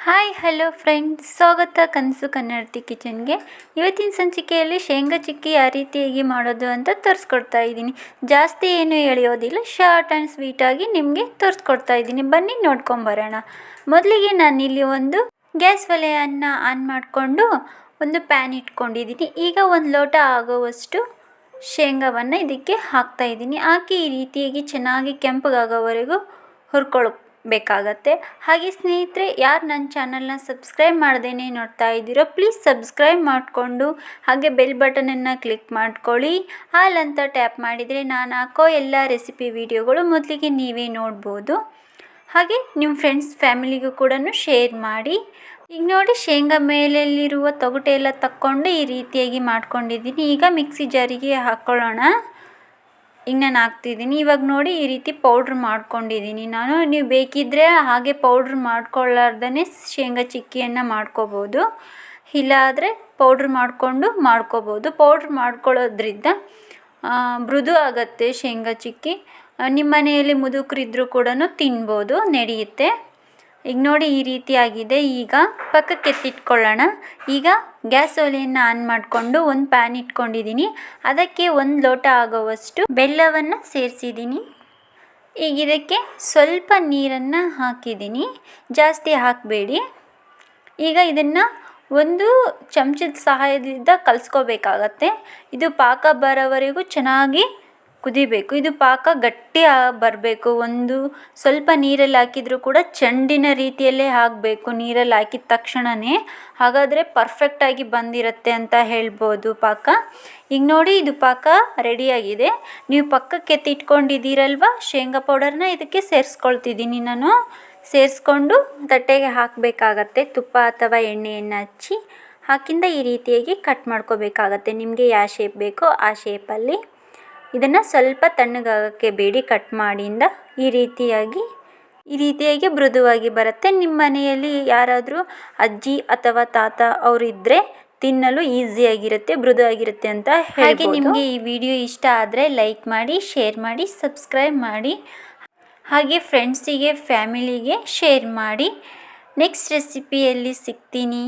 Hi hello friends, ಸ್ವಾಗತ ಕನಸು ಕನ್ನಡತಿ ಕಿಚನ್ಗೆ. ಇವತ್ತಿನ ಸಂಚಿಕೆಯಲ್ಲಿ ಶೇಂಗಾ ಚಿಕ್ಕಿ ಯಾವ ರೀತಿಯಾಗಿ ಮಾಡೋದು ಅಂತ ತೋರಿಸ್ಕೊಡ್ತಾ ಇದ್ದೀನಿ. ಜಾಸ್ತಿ ಏನು ಎಳೆಯೋದಿಲ್ಲ, ಶಾರ್ಟ್ ಆ್ಯಂಡ್ ಸ್ವೀಟಾಗಿ ನಿಮಗೆ ತೋರಿಸ್ಕೊಡ್ತಾ ಇದ್ದೀನಿ. ಬನ್ನಿ ನೋಡ್ಕೊಂಬರೋಣ. ಮೊದಲಿಗೆ ನಾನಿಲ್ಲಿ ಒಂದು ಗ್ಯಾಸ್ ಒಲೆಯನ್ನು ಆನ್ ಮಾಡಿಕೊಂಡು ಒಂದು ಪ್ಯಾನ್ ಇಟ್ಕೊಂಡಿದ್ದೀನಿ. ಈಗ ಒಂದು ಲೋಟ ಆಗುವಷ್ಟು ಶೇಂಗಾವನ್ನು ಇದಕ್ಕೆ ಹಾಕ್ತಾಯಿದ್ದೀನಿ. ಹಾಕಿ ಈ ರೀತಿಯಾಗಿ ಚೆನ್ನಾಗಿ ಕೆಂಪಗಾಗೋವರೆಗೂ ಹುರ್ಕೊಳ್ಬೇಕಾಗತ್ತೆ. ಹಾಗೆ ಸ್ನೇಹಿತರೆ, ಯಾರು ನನ್ನ ಚಾನಲ್ನ ಸಬ್ಸ್ಕ್ರೈಬ್ ಮಾಡ್ದೇನೆ ನೋಡ್ತಾ ಇದ್ದೀರೋ ಪ್ಲೀಸ್ ಸಬ್ಸ್ಕ್ರೈಬ್ ಮಾಡಿಕೊಂಡು ಹಾಗೆ ಬೆಲ್ ಬಟನನ್ನು ಕ್ಲಿಕ್ ಮಾಡ್ಕೊಳ್ಳಿ. ಆಲ್ ಅಂತ ಟ್ಯಾಪ್ ಮಾಡಿದರೆ ನಾನು ಹಾಕೋ ಎಲ್ಲ ರೆಸಿಪಿ ವಿಡಿಯೋಗಳು ಮೊದಲಿಗೆ ನೀವೇ ನೋಡ್ಬೋದು. ಹಾಗೆ ನಿಮ್ಮ ಫ್ರೆಂಡ್ಸ್ ಫ್ಯಾಮಿಲಿಗೂ ಕೂಡ ಶೇರ್ ಮಾಡಿ. ಈಗ ನೋಡಿ, ಶೇಂಗಾ ಮೇಲೆಲ್ಲಿರುವ ತೊಗಟೆ ಎಲ್ಲ ತಕ್ಕೊಂಡು ಈ ರೀತಿಯಾಗಿ ಮಾಡ್ಕೊಂಡಿದ್ದೀನಿ. ಈಗ ಮಿಕ್ಸಿ ಜಾರಿಗೆ ಹಾಕ್ಕೊಳ್ಳೋಣ. ಈಗ ನಾನು ಹಾಕ್ತಿದ್ದೀನಿ. ಇವಾಗ ನೋಡಿ, ಈ ರೀತಿ ಪೌಡ್ರ್ ಮಾಡ್ಕೊಂಡಿದ್ದೀನಿ ನಾನು. ನೀವು ಬೇಕಿದ್ದರೆ ಹಾಗೆ ಪೌಡ್ರ್ ಮಾಡ್ಕೊಳ್ಳಾರ್ದೇ ಶೇಂಗಾ ಚಿಕ್ಕಿಯನ್ನು ಮಾಡ್ಕೋಬೋದು, ಇಲ್ಲಾದರೆ ಪೌಡ್ರ್ ಮಾಡ್ಕೋಬೋದು. ಪೌಡ್ರ್ ಮಾಡ್ಕೊಳ್ಳೋದ್ರಿಂದ ಮೃದು ಆಗುತ್ತೆ ಶೇಂಗಾ ಚಿಕ್ಕಿ. ನಿಮ್ಮ ಮನೆಯಲ್ಲಿ ಮುದುಕರಿದ್ದರೂ ಕೂಡ ತಿನ್ಬೋದು, ನಡೆಯುತ್ತೆ. ಈಗ ನೋಡಿ, ಈ ರೀತಿ ಆಗಿದೆ. ಈಗ ಪಕ್ಕಕ್ಕೆ ಎತ್ತಿಟ್ಕೊಳ್ಳೋಣ. ಈಗ ಗ್ಯಾಸ್ ಒಲೆಯನ್ನು ಆನ್ ಮಾಡಿಕೊಂಡು ಒಂದು ಪ್ಯಾನ್ ಇಟ್ಕೊಂಡಿದ್ದೀನಿ. ಅದಕ್ಕೆ ಒಂದು ಲೋಟ ಆಗುವಷ್ಟು ಬೆಲ್ಲವನ್ನು ಸೇರಿಸಿದ್ದೀನಿ. ಈಗ ಇದಕ್ಕೆ ಸ್ವಲ್ಪ ನೀರನ್ನು ಹಾಕಿದ್ದೀನಿ, ಜಾಸ್ತಿ ಹಾಕಬೇಡಿ. ಈಗ ಇದನ್ನು ಒಂದು ಚಮಚದ ಸಹಾಯದಿಂದ ಕಲಿಸ್ಕೋಬೇಕಾಗತ್ತೆ. ಇದು ಪಾಕ ಬರೋವರೆಗೂ ಚೆನ್ನಾಗಿ ಕುದಿಬೇಕು. ಇದು ಪಾಕ ಗಟ್ಟಿ ಬರಬೇಕು. ಒಂದು ಸ್ವಲ್ಪ ನೀರಲ್ಲಿ ಹಾಕಿದರೂ ಕೂಡ ಚೆಂಡಿನ ರೀತಿಯಲ್ಲೇ ಆಗಬೇಕು, ನೀರಲ್ಲಿ ಹಾಕಿದ ತಕ್ಷಣವೇ. ಹಾಗಾದರೆ ಪರ್ಫೆಕ್ಟಾಗಿ ಬಂದಿರುತ್ತೆ ಅಂತ ಹೇಳ್ಬೋದು ಪಾಕ. ಈಗ ನೋಡಿ, ಇದು ಪಾಕ ರೆಡಿಯಾಗಿದೆ. ನೀವು ಪಕ್ಕಕ್ಕೆ ಎತ್ತಿಟ್ಕೊಂಡಿದ್ದೀರಲ್ವ ಶೇಂಗಾ ಪೌಡರ್ನ, ಇದಕ್ಕೆ ಸೇರಿಸ್ಕೊಳ್ತಿದ್ದೀನಿ ನಾನು. ಸೇರಿಸ್ಕೊಂಡು ತಟ್ಟೆಗೆ ಹಾಕಬೇಕಾಗತ್ತೆ. ತುಪ್ಪ ಅಥವಾ ಎಣ್ಣೆಯನ್ನು ಹಚ್ಚಿ ಹಾಕಿಂದ ಈ ರೀತಿಯಾಗಿ ಕಟ್ ಮಾಡ್ಕೋಬೇಕಾಗತ್ತೆ. ನಿಮಗೆ ಯಾವ ಶೇಪ್ ಬೇಕೋ ಆ ಶೇಪಲ್ಲಿ. ಇದನ್ನು ಸ್ವಲ್ಪ ತಣ್ಣಗಾಗೋಕ್ಕೆ ಬೇಡಿ, ಕಟ್ ಮಾಡಿಂದ ಈ ರೀತಿಯಾಗಿ ಮೃದುವಾಗಿ ಬರುತ್ತೆ. ನಿಮ್ಮ ಮನೆಯಲ್ಲಿ ಯಾರಾದರೂ ಅಜ್ಜಿ ಅಥವಾ ತಾತ ಅವರಿದ್ದರೆ ತಿನ್ನಲು ಈಸಿಯಾಗಿರುತ್ತೆ, ಮೃದುವಾಗಿರುತ್ತೆ ಅಂತ ಹೇಳಿ. ಹಾಗೆ ನಿಮಗೆ ಈ ವಿಡಿಯೋ ಇಷ್ಟ ಆದರೆ ಲೈಕ್ ಮಾಡಿ, ಶೇರ್ ಮಾಡಿ, ಸಬ್ಸ್ಕ್ರೈಬ್ ಮಾಡಿ. ಹಾಗೆ ಫ್ರೆಂಡ್ಸಿಗೆ ಫ್ಯಾಮಿಲಿಗೆ ಶೇರ್ ಮಾಡಿ. ನೆಕ್ಸ್ಟ್ ರೆಸಿಪಿಯಲ್ಲಿ ಸಿಗ್ತೀನಿ.